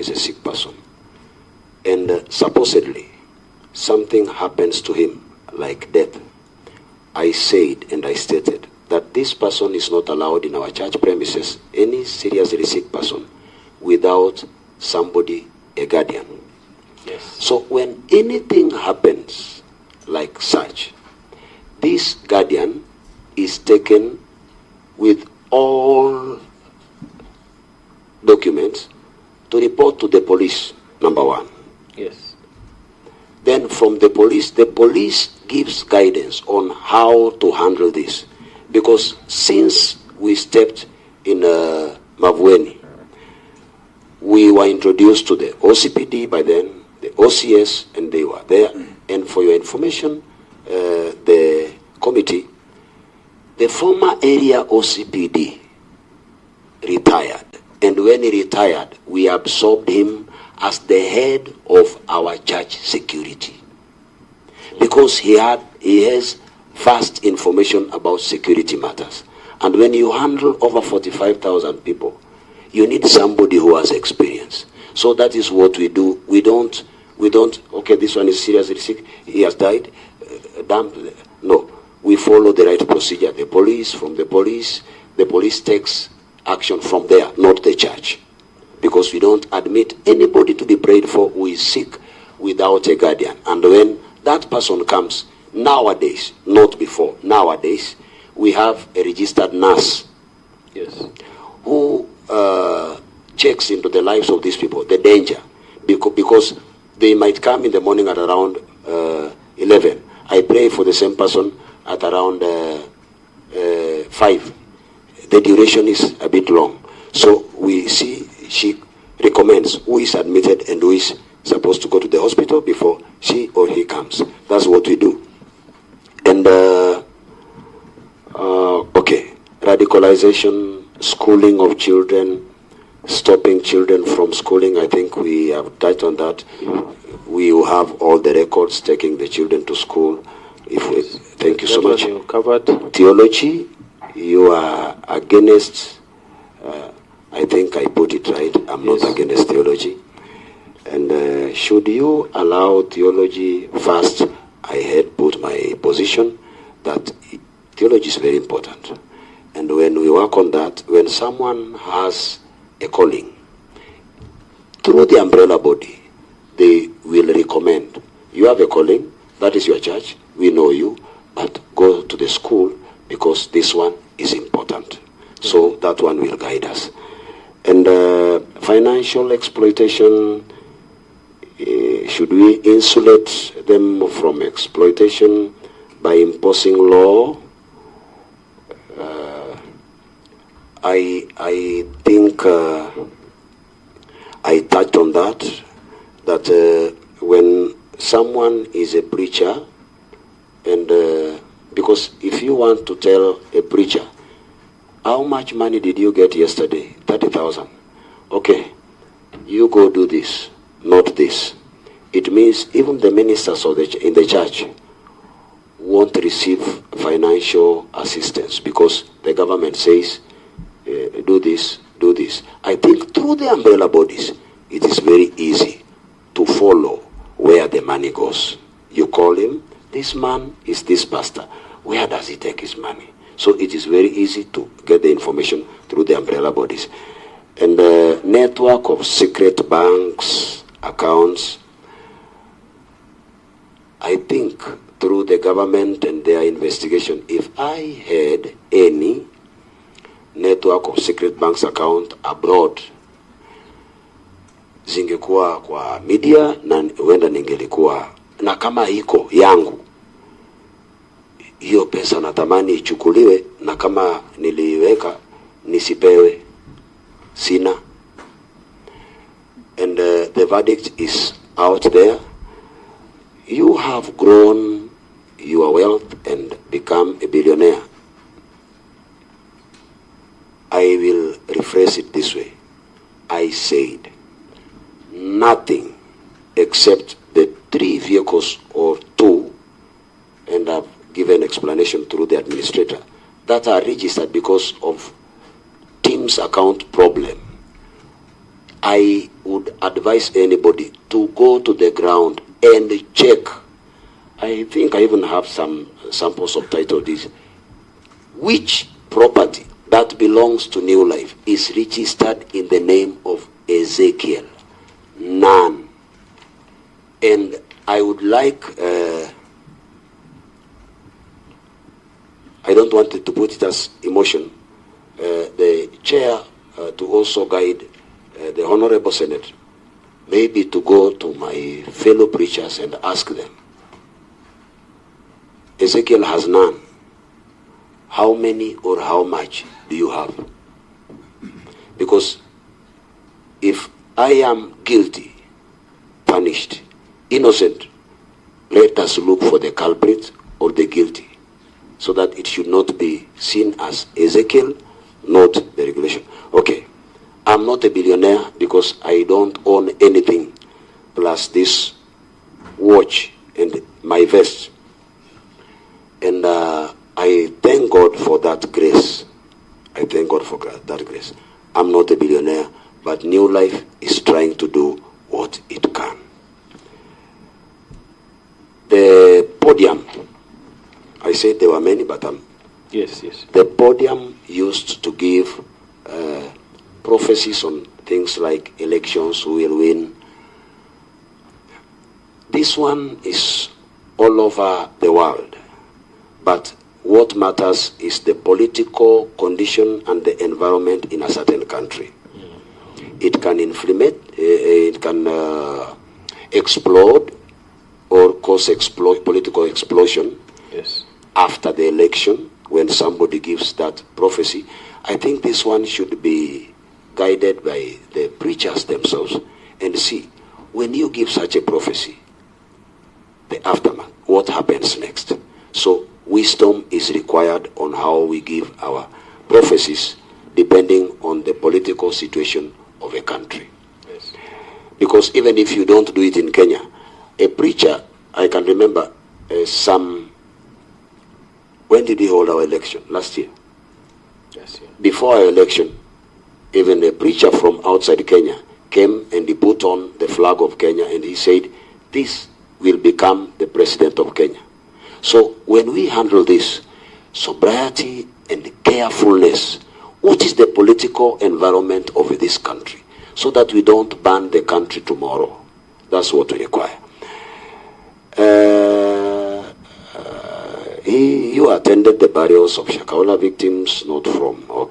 is a sick person, and supposedly something happens to him, like death, I said and I stated that this person is not allowed in our church premises, any seriously sick person, without somebody, a guardian. Yes. So when anything happens like such, this guardian is taken with all documents to report to the police, number one. Yes. Then from the police gives guidance on how to handle this. Because since we stepped in Mavueni, we were introduced to the OCPD by then, the OCS, and they were there. And for your information, the committee, the former area OCPD retired. And when he retired, we absorbed him as the head of our church security. Because he has vast information about security matters. And when you handle over 45,000 people, you need somebody who has experience. So that is what we do. We don't, okay, this one is seriously sick, he has died, no. We follow the right procedure. The police takes action from there, not the church. Because we don't admit anybody to be prayed for who is sick without a guardian. And when that person comes, nowadays, not before, nowadays, we have a registered nurse. Yes. Who checks into the lives of these people, the danger. Because they might come in the morning at around 11. I pray for the same person at around 5. The duration is a bit long. So we see, she recommends who is admitted and who is supposed to go to the hospital before she or he comes. That's what we do. And, okay, radicalization, schooling of children, stopping children from schooling, I think we have touched on that. We have all the records taking the children to school. Thank you so much. You covered. Theology, you are against, I think I put it right, I'm not against theology. And should you allow theology first, I had put my position that theology is very important. And when we work on that, when someone has a calling, through the umbrella body, they will recommend, you have a calling, that is your church, we know you, but go to the school because this one is important. So that one will guide us. And financial exploitation, should we insulate them from exploitation by imposing law? I think I touched on that when someone is a preacher, and because if you want to tell a preacher, how much money did you get yesterday? 30,000. Okay, you go do this, not this. It means even the ministers in the church won't receive financial assistance because the government says, do this, do this. I think through the umbrella bodies, it is very easy to follow where the money goes. You call him, this man is this pastor. Where does he take his money? So it is very easy to get the information through the umbrella bodies. And the network of secret banks, accounts, I think through the government and their investigation, if I had any network of secret banks account abroad, zingekuwa kwa media na huenda ningelikuwa na kama iko yangu, hiyo pesa natamani ichukuliwe, na kama niliweka nisipewe, sina. And the verdict is out there. You have grown your wealth and become a billionaire. I will rephrase it this way. I said nothing except the 3 vehicles or 2, and I've given explanation through the administrator, that are registered because of team's account problem. I would advise anybody to go to the ground and check. I think I even have some samples of title deeds. Which property that belongs to New Life is registered in the name of Ezekiel? None. And I would like, I don't want to put it as emotion, the chair to also guide the Honorable Senate, maybe to go to my fellow preachers and ask them, Ezekiel has none. How many or how much do you have? Because if I am guilty, punished, innocent, let us look for the culprit or the guilty, so that it should not be seen as Ezekiel, not the regulation. Okay, I'm not a billionaire because I don't own anything plus this watch and my vest. And I thank God for that grace. I thank God for that grace. I'm not a billionaire, but New Life is trying to do what it can. The podium, I said there were many, but yes, yes. The podium used to give prophecies on things like elections, who will win. This one is all over the world, but what matters is the political condition and the environment in a certain country. It can inflame, it can explode or cause political explosion. Yes. After the election, when somebody gives that prophecy. I think this one should be guided by the preachers themselves and see, when you give such a prophecy, the aftermath, what happens next? So wisdom is required on how we give our prophecies depending on the political situation of a country. Yes. Because even if you don't do it in Kenya, a preacher, I can remember when did we hold our election? Last year. Yes, yeah. Before our election, even a preacher from outside Kenya came and he put on the flag of Kenya and he said, this will become the president of Kenya. So when we handle this, sobriety and carefulness, what is the political environment of this country? So that we don't ban the country tomorrow. That's what we require. You attended the burials of Shakahola victims, not from, okay.